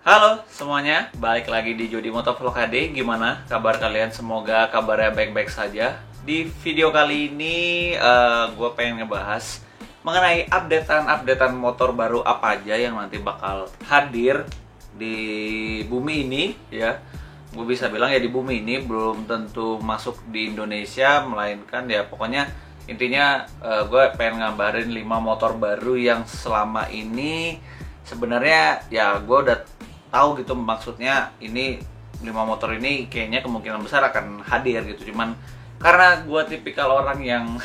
Halo semuanya, balik lagi di Jody Motovlog HD. Gimana kabar kalian? Semoga kabarnya baik-baik saja. Di video kali ini gue pengen ngebahas mengenai updatean motor baru apa aja yang nanti bakal hadir di bumi ini ya. Gue bisa bilang ya di bumi ini, belum tentu masuk di Indonesia, melainkan ya pokoknya intinya gue pengen ngabarin 5 motor baru yang selama ini sebenarnya ya gue udah tahu gitu, maksudnya ini 5 motor ini kayaknya kemungkinan besar akan hadir gitu. Cuman karena gue tipikal orang yang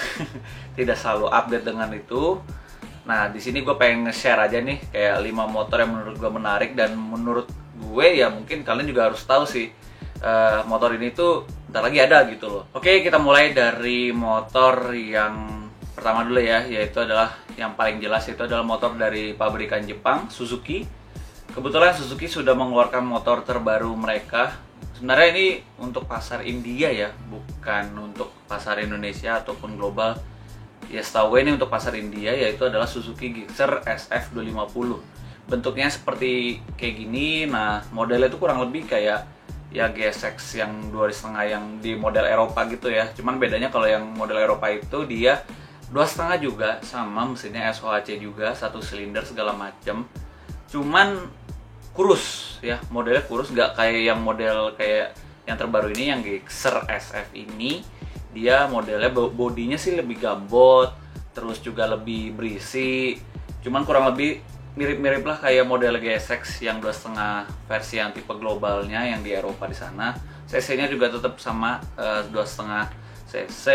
tidak selalu update dengan itu, nah di sini gue pengen nge-share aja nih kayak 5 motor yang menurut gue menarik, dan menurut gue ya mungkin kalian juga harus tahu sih motor ini tuh bentar lagi ada gitu loh. Oke, kita mulai dari motor yang pertama dulu ya, yaitu adalah yang paling jelas, itu adalah motor dari pabrikan Jepang, Suzuki. Kebetulan Suzuki sudah mengeluarkan motor terbaru mereka. Sebenarnya ini untuk pasar India ya, bukan untuk pasar Indonesia ataupun global. Ya setahu gue ini untuk pasar India, yaitu adalah Suzuki Gixxer SF250. Bentuknya seperti kayak gini. Nah, modelnya itu kurang lebih kayak ya GSX yang 2,5 yang di model Eropa gitu ya. Cuman bedanya kalau yang model Eropa itu dia 2,5 juga, sama mesinnya SOHC juga, 1 silinder segala macam. Cuman kurus ya, modelnya kurus, nggak kayak yang model kayak yang terbaru ini, yang Gixxer SF ini. Dia modelnya bodinya sih lebih gambot, terus juga lebih berisi. Cuman kurang lebih mirip-mirip lah kayak model GSX yang 2,5 versi yang tipe globalnya yang di Eropa di sana. CC-nya juga tetap sama 2,5 cc.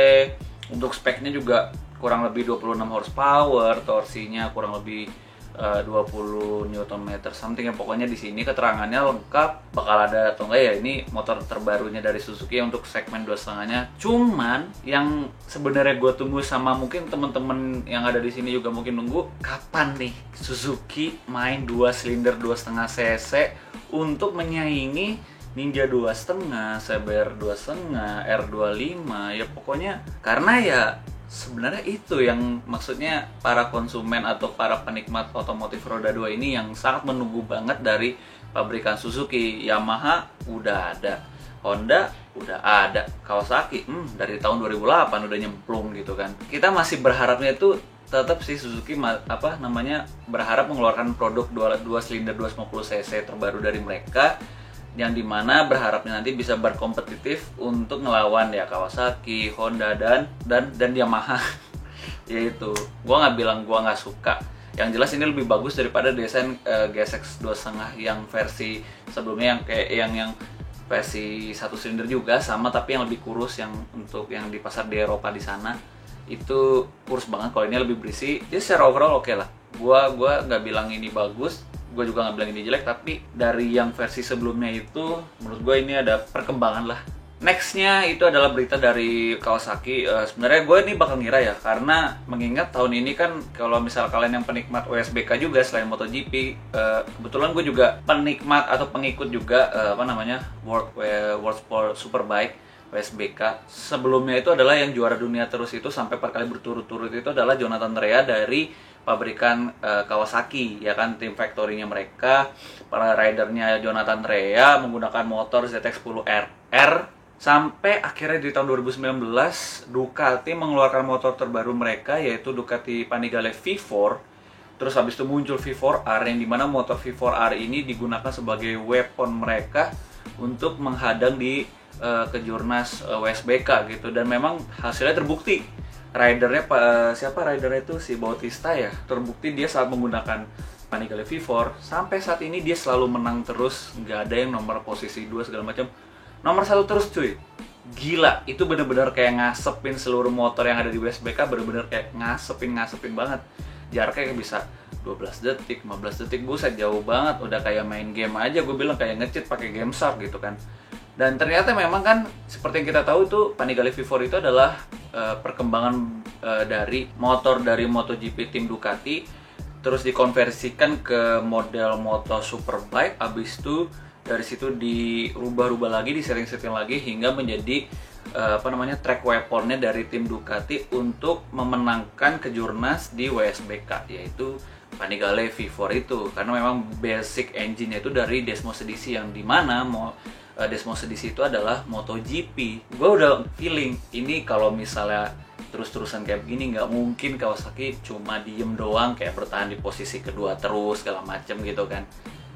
Untuk speknya juga kurang lebih 26 horsepower, torsinya kurang lebih 20 Nm something ya. Pokoknya di sini keterangannya lengkap, bakal ada atau enggak ya, ini motor terbarunya dari Suzuki untuk segmen 2,5-nya. Cuman yang sebenarnya gue tunggu, sama mungkin temen-temen yang ada di sini juga mungkin nunggu, kapan nih Suzuki main 2 silinder 2,5 cc untuk menyaingi Ninja 2,5, Saber 2,5, R25 ya. Pokoknya karena ya sebenarnya itu yang maksudnya para konsumen atau para penikmat otomotif roda 2 ini yang sangat menunggu banget dari pabrikan Suzuki. Yamaha udah ada, Honda udah ada, Kawasaki dari tahun 2008 udah nyemplung gitu kan. Kita masih berharapnya itu tetap sih Suzuki berharap mengeluarkan produk 2 silinder 250 cc terbaru dari mereka, yang dimana berharapnya nanti bisa berkompetitif untuk ngelawan ya Kawasaki, Honda dan Yamaha. Yaitu, gua nggak bilang gua nggak suka. Yang jelas ini lebih bagus daripada desain GSX 2,5 yang versi sebelumnya, yang kayak yang versi 1 silinder juga sama, tapi yang lebih kurus, yang untuk yang di pasar di Eropa di sana itu kurus banget. Kalau ini lebih berisi. Jadi secara overall oke lah. Gua nggak bilang ini bagus, gue juga nggak bilang ini jelek, tapi dari yang versi sebelumnya itu menurut gue ini ada perkembangan lah. Nextnya itu adalah berita dari Kawasaki. Sebenarnya gue ini bakal ngira ya, karena mengingat tahun ini kan kalau misal kalian yang penikmat WSBK juga selain MotoGP, kebetulan gue juga penikmat atau pengikut juga World Sport Superbike WSBK. Sebelumnya itu adalah yang juara dunia terus itu sampai 4 kali berturut-turut itu adalah Jonathan Rea dari pabrikan Kawasaki ya kan, tim factory-nya mereka. Para ridernya Jonathan Rea menggunakan motor ZX-10 RR sampai akhirnya di tahun 2019 Ducati mengeluarkan motor terbaru mereka, yaitu Ducati Panigale V4. Terus habis itu muncul V4R, yang dimana motor V4R ini digunakan sebagai weapon mereka untuk menghadang di kejurnas WSBK gitu. Dan memang hasilnya terbukti. Ridernya ridernya itu si Bautista ya, terbukti dia saat menggunakan Panigale V4 sampai saat ini dia selalu menang terus, nggak ada yang nomor posisi 2 segala macam, nomor 1 terus cuy. Gila, itu bener-bener kayak ngasepin seluruh motor yang ada di WSBK, bener-bener kayak ngasepin banget. Jaraknya kayak bisa 12 detik, 15 detik, buset jauh banget, udah kayak main game aja, gue bilang kayak nge-cheat pakai Game Shark gitu kan. Dan ternyata memang kan seperti yang kita tahu tuh, Panigale V4 itu adalah perkembangan dari motor dari MotoGP tim Ducati, terus dikonversikan ke model Moto Superbike. Abis itu dari situ dirubah-rubah lagi, disetting-setting lagi hingga menjadi track weaponnya dari tim Ducati untuk memenangkan kejurnas di WSBK, yaitu Panigale V4 itu, karena memang basic engine-nya itu dari Desmos Edisi, yang dimana Desmos Edisi itu adalah MotoGP. Gue udah feeling ini kalau misalnya terus-terusan kayak begini, nggak mungkin Kawasaki cuma diem doang kayak bertahan di posisi kedua terus segala macem gitu kan.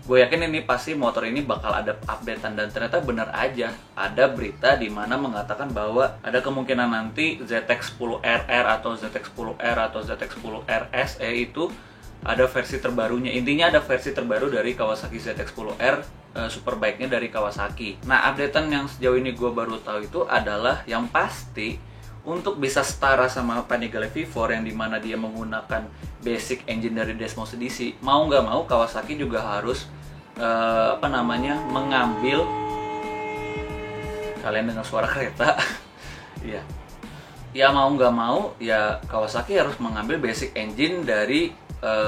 Gue yakin ini pasti motor ini bakal ada updatean, dan ternyata bener aja ada berita di mana mengatakan bahwa ada kemungkinan nanti ZX-10RR atau ZX-10R atau ZX-10RS itu ada versi terbarunya. Intinya ada versi terbaru dari Kawasaki ZX-10R, superbike-nya dari Kawasaki. Nah, updatean yang sejauh ini gue baru tahu itu adalah yang pasti untuk bisa setara sama Panigale V4 yang dimana dia menggunakan basic engine dari Desmos Edisi, mau nggak mau Kawasaki juga harus mengambil, kalian dengar suara kereta iya ya, mau nggak mau ya Kawasaki harus mengambil basic engine dari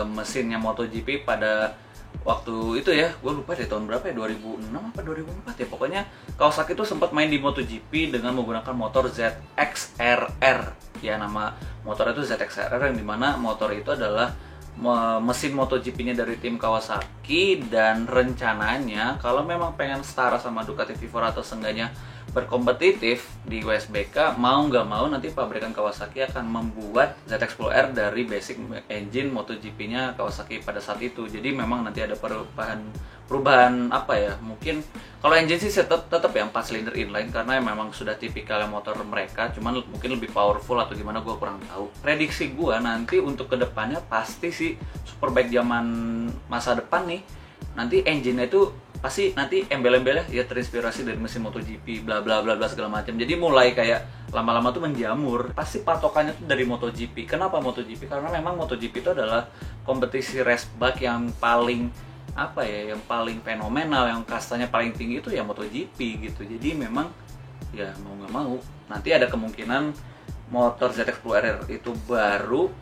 mesinnya MotoGP pada waktu itu ya. Gue lupa deh tahun berapa ya, 2006 apa 2004 ya, pokoknya Kawasaki itu sempat main di MotoGP dengan menggunakan motor ZX-RR ya, nama motor itu ZX-RR, yang dimana motor itu adalah mesin MotoGP-nya dari tim Kawasaki. Dan rencananya kalau memang pengen setara sama Ducati V4 atau seenggaknya berkompetitif di WSBK, mau nggak mau nanti pabrikan Kawasaki akan membuat ZX-10R dari basic engine MotoGP-nya Kawasaki pada saat itu. Jadi memang nanti ada perubahan apa ya, mungkin kalau engine sih tetap ya 4 silinder inline, karena memang sudah tipikalnya motor mereka, cuman mungkin lebih powerful atau gimana gue kurang tahu. Prediksi gue nanti untuk kedepannya pasti sih superbike zaman masa depan nih, nanti engine-nya itu pasti nanti embel-embelnya ya terinspirasi dari mesin MotoGP bla bla bla bla segala macam. Jadi mulai kayak lama-lama tuh menjamur. Pasti patokannya tuh dari MotoGP. Kenapa MotoGP? Karena memang MotoGP itu adalah kompetisi race bike yang paling yang paling fenomenal, yang kastanya paling tinggi itu ya MotoGP gitu. Jadi memang ya mau nggak mau nanti ada kemungkinan motor ZX-10RR itu baru,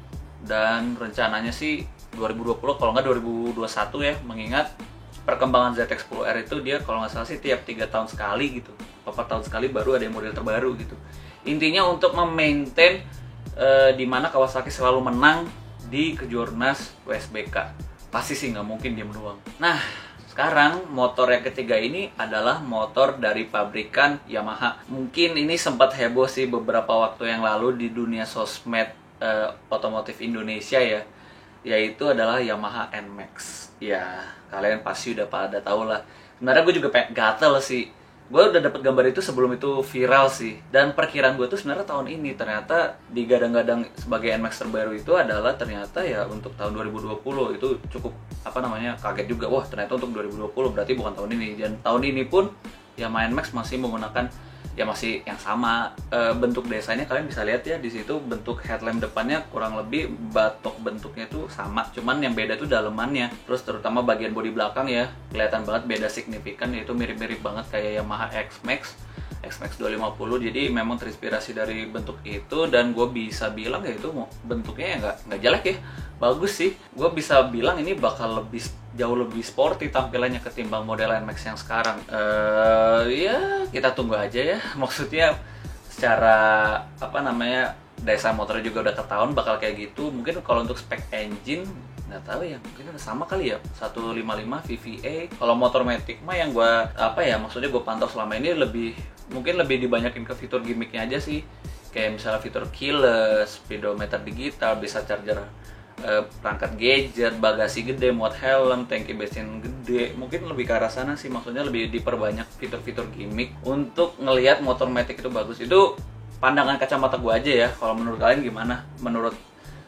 dan rencananya sih 2020 kalau nggak 2021 ya, mengingat perkembangan ZX-10R itu dia kalau nggak salah sih tiap 3 tahun sekali gitu, 4 tahun sekali baru ada yang model terbaru gitu. Intinya untuk memaintain di mana Kawasaki selalu menang di kejurnas WSBK. Pasti sih nggak mungkin dia doang. Nah, sekarang motor yang ketiga ini adalah motor dari pabrikan Yamaha. Mungkin ini sempat heboh sih beberapa waktu yang lalu di dunia sosmed otomotif Indonesia ya, yaitu adalah Yamaha NMAX. Ya, kalian pasti udah pada tahu lah. Sebenarnya gue juga gatel sih. Gue udah dapet gambar itu sebelum itu viral sih. Dan perkiraan gue tuh sebenarnya tahun ini ternyata digadang-gadang sebagai NMAX terbaru itu adalah ternyata ya untuk tahun 2020. Itu cukup kaget juga. Wah, ternyata untuk 2020 berarti bukan tahun ini. Dan tahun ini pun Yamaha NMAX masih menggunakan masih yang sama bentuk desainnya. Kalian bisa lihat ya di situ, bentuk headlamp depannya kurang lebih batok bentuknya tuh sama, cuman yang beda tuh dalemannya. Terus terutama bagian bodi belakang ya kelihatan banget beda signifikan, yaitu mirip-mirip banget kayak Yamaha X-Max 250. Jadi memang terinspirasi dari bentuk itu, dan gue bisa bilang ya itu bentuknya ya nggak jelek ya, bagus sih. Gue bisa bilang ini bakal jauh lebih sporty tampilannya ketimbang model NMAX yang sekarang. Ya kita tunggu aja ya. Maksudnya secara desain motornya juga udah ketahuan bakal kayak gitu. Mungkin kalau untuk spek engine nggak tahu ya, mungkin udah sama kali ya, 155 VVA. Kalau motor Matic mah yang gue maksudnya gue pantau selama ini mungkin lebih dibanyakin ke fitur gimmicknya aja sih, kayak misalnya fitur keyless, speedometer digital, bisa charger perangkat gadget, bagasi gede, muat helm, tangki bensin gede. Mungkin lebih ke arah sana sih, maksudnya lebih diperbanyak fitur-fitur gimmick untuk ngelihat motor Matic itu bagus. Itu pandangan kacamata gue aja ya. Kalau menurut kalian gimana? Menurut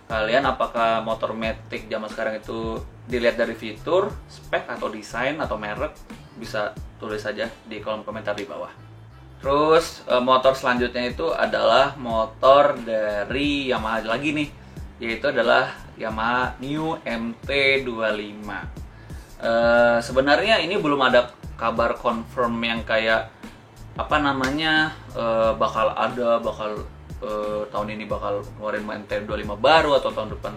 kalian apakah motor Matic zaman sekarang itu dilihat dari fitur, spek, atau desain, atau merek? Bisa tulis saja di kolom komentar di bawah. Terus motor selanjutnya itu adalah motor dari Yamaha lagi nih, yaitu adalah Yamaha New MT25. Sebenarnya ini belum ada kabar confirm yang kayak bakal tahun ini bakal ngeluarin MT25 baru atau tahun depan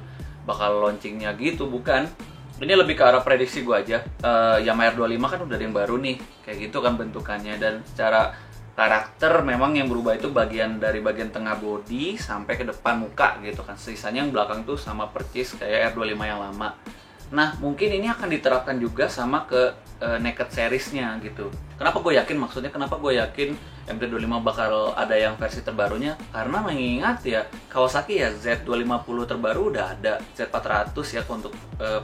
bakal launchingnya gitu, bukan. Ini lebih ke arah prediksi gue aja. Yamaha R25 kan udah ada yang baru nih, kayak gitu kan bentukannya, dan secara karakter memang yang berubah itu dari bagian tengah body sampai ke depan muka gitu kan. Sisanya yang belakang tuh sama persis kayak R25 yang lama. Nah, mungkin ini akan diterapkan juga sama ke naked seriesnya gitu. Kenapa gue yakin? Maksudnya kenapa gue yakin MT25 bakal ada yang versi terbarunya? Karena mengingat ya Kawasaki ya Z250 terbaru udah ada, Z400 ya untuk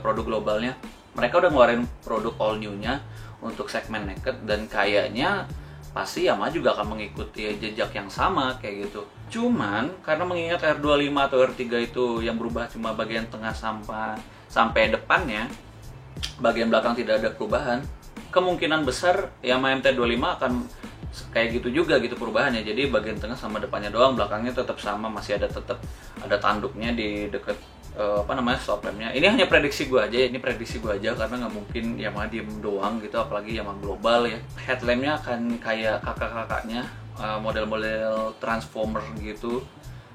produk globalnya. Mereka udah ngeluarin produk all new-nya untuk segmen naked dan kayaknya pasti Yamaha juga akan mengikuti jejak yang sama kayak gitu. Cuman karena mengingat R25 atau R3 itu yang berubah cuma bagian tengah sampai depannya, bagian belakang tidak ada perubahan, kemungkinan besar Yamaha MT25 akan kayak gitu juga gitu perubahannya. Jadi bagian tengah sama depannya doang, belakangnya tetap sama, masih tetap ada tanduknya di deket stop lampnya. Ini hanya prediksi gue aja, karena nggak mungkin Yamaha diem doang gitu, apalagi Yamaha global ya. Headlampnya akan kayak kakak-kakaknya, model-model transformer gitu,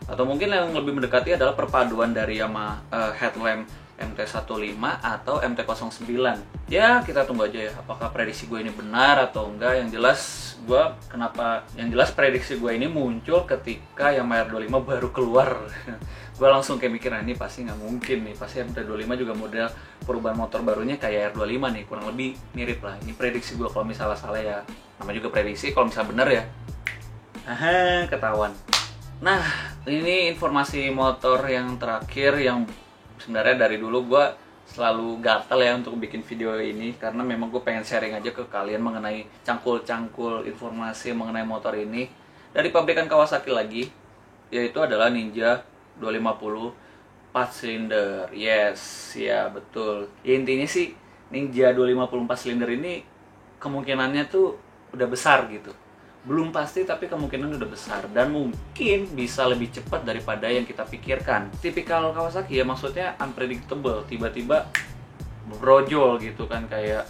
atau mungkin yang lebih mendekati adalah perpaduan dari Yamaha headlamp MT-15 atau MT-09. Ya kita tunggu aja ya, apakah prediksi gue ini benar atau enggak. Yang jelas prediksi gue ini muncul ketika Yamaha R25 baru keluar. Gue langsung kayak mikir, ini pasti nggak mungkin nih, pasti MT-25 juga model perubahan motor barunya kayak R25 nih, kurang lebih mirip lah. Ini prediksi gue, kalau misalnya salah ya namanya juga prediksi, kalau misalnya benar ya ketahuan. Nah, ini informasi motor yang terakhir yang sebenarnya dari dulu gue selalu gatel ya untuk bikin video ini, karena memang gue pengen sharing aja ke kalian mengenai cangkul-cangkul informasi mengenai motor ini dari pabrikan Kawasaki lagi, yaitu adalah Ninja 250 4 silinder. Yes, ya betul. Ya, intinya sih Ninja 250 4 silinder ini kemungkinannya tuh udah besar gitu. Belum pasti tapi kemungkinan udah besar dan mungkin bisa lebih cepat daripada yang kita pikirkan. Tipikal Kawasaki ya, maksudnya unpredictable, tiba-tiba brojol gitu kan, kayak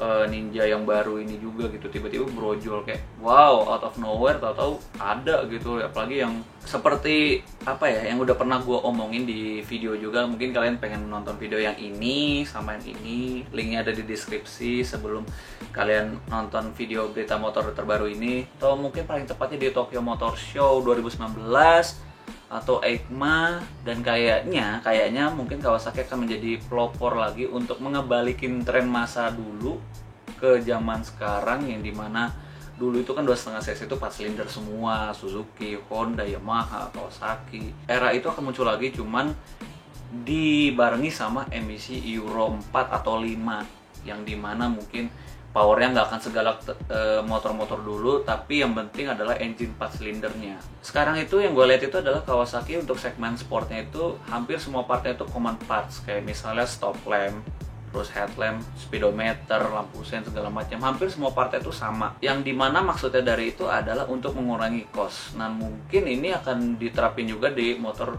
Ninja yang baru ini juga gitu, tiba-tiba brojol kayak wow, out of nowhere, tahu-tahu ada gitu. Apalagi yang seperti apa ya, yang udah pernah gue omongin di video juga. Mungkin kalian pengen nonton video yang ini sama yang ini, linknya ada di deskripsi sebelum kalian nonton video berita motor terbaru ini. Atau mungkin paling tepatnya di Tokyo Motor Show 2019 atau EICMA. Dan kayaknya mungkin Kawasaki akan menjadi pelopor lagi untuk mengembalikan tren masa dulu ke zaman sekarang, yang dimana dulu itu kan 2,5 cc itu 4 silinder semua, Suzuki, Honda, Yamaha, Kawasaki. Era itu akan muncul lagi, cuman dibarengi sama emisi Euro 4 atau 5, yang dimana mungkin powernya nggak akan segalak motor-motor dulu, tapi yang penting adalah engine 4 silindernya. Sekarang itu yang gue lihat itu adalah Kawasaki untuk segmen sportnya itu hampir semua partnya itu common parts, kayak misalnya stop lamp, terus headlamp, speedometer, lampu sen, segala macam, hampir semua partnya itu sama. Yang dimana maksudnya dari itu adalah untuk mengurangi cost. Nah mungkin ini akan diterapin juga di motor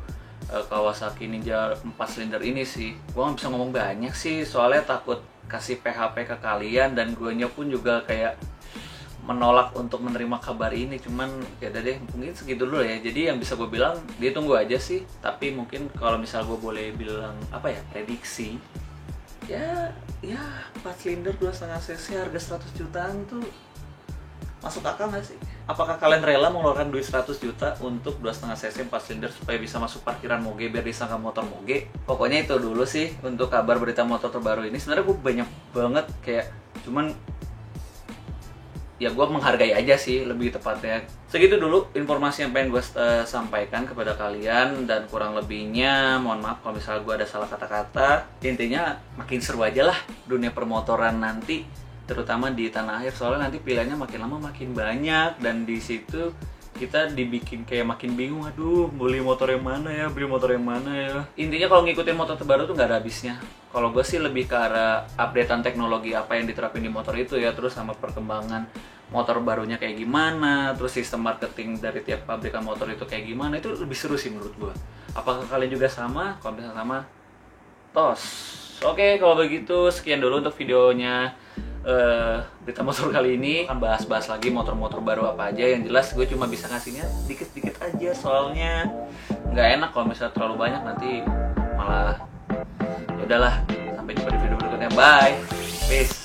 Kawasaki Ninja 4 silinder ini sih. Gue nggak bisa ngomong banyak sih, soalnya takut kasih PHP ke kalian, dan guanya pun juga kayak menolak untuk menerima kabar ini. Cuman ya udah deh, mungkin segitu dulu ya. Jadi yang bisa gue bilang, dia tunggu aja sih. Tapi mungkin kalau misal gue boleh bilang prediksi, ya 4 silinder 2,5 cc harga 100 jutaan tuh masuk akal nggak sih? Apakah kalian rela mengeluarkan duit 100 juta untuk 2,5 cc 4 silinder supaya bisa masuk parkiran moge biar disangka motor moge? Pokoknya itu dulu sih untuk kabar berita motor terbaru ini. Sebenarnya gue banyak banget kayak, cuman ya gue menghargai aja sih lebih tepatnya. Segitu dulu informasi yang pengen gue sampaikan kepada kalian, dan kurang lebihnya mohon maaf kalau misalnya gue ada salah kata-kata. Intinya makin seru aja lah dunia permotoran nanti, terutama di tanah air, soalnya nanti pilihannya makin lama makin banyak, dan di situ kita dibikin kayak makin bingung, aduh beli motor yang mana ya, beli motor yang mana ya. Intinya kalau ngikutin motor terbaru tuh nggak ada habisnya. Kalau gue sih lebih ke arah updatean teknologi apa yang diterapin di motor itu ya, terus sama perkembangan motor barunya kayak gimana, terus sistem marketing dari tiap pabrikan motor itu kayak gimana, itu lebih seru sih menurut gue. Apakah kalian juga sama? Kalau misalnya sama, tos. Oke, kalau begitu sekian dulu untuk videonya berita motor kali ini. Akan bahas-bahas lagi motor-motor baru apa aja. Yang jelas gue cuma bisa ngasihnya dikit-dikit aja, soalnya nggak enak kalau misalnya terlalu banyak, nanti malah ya udahlah. Sampai jumpa di video berikutnya. Bye, peace.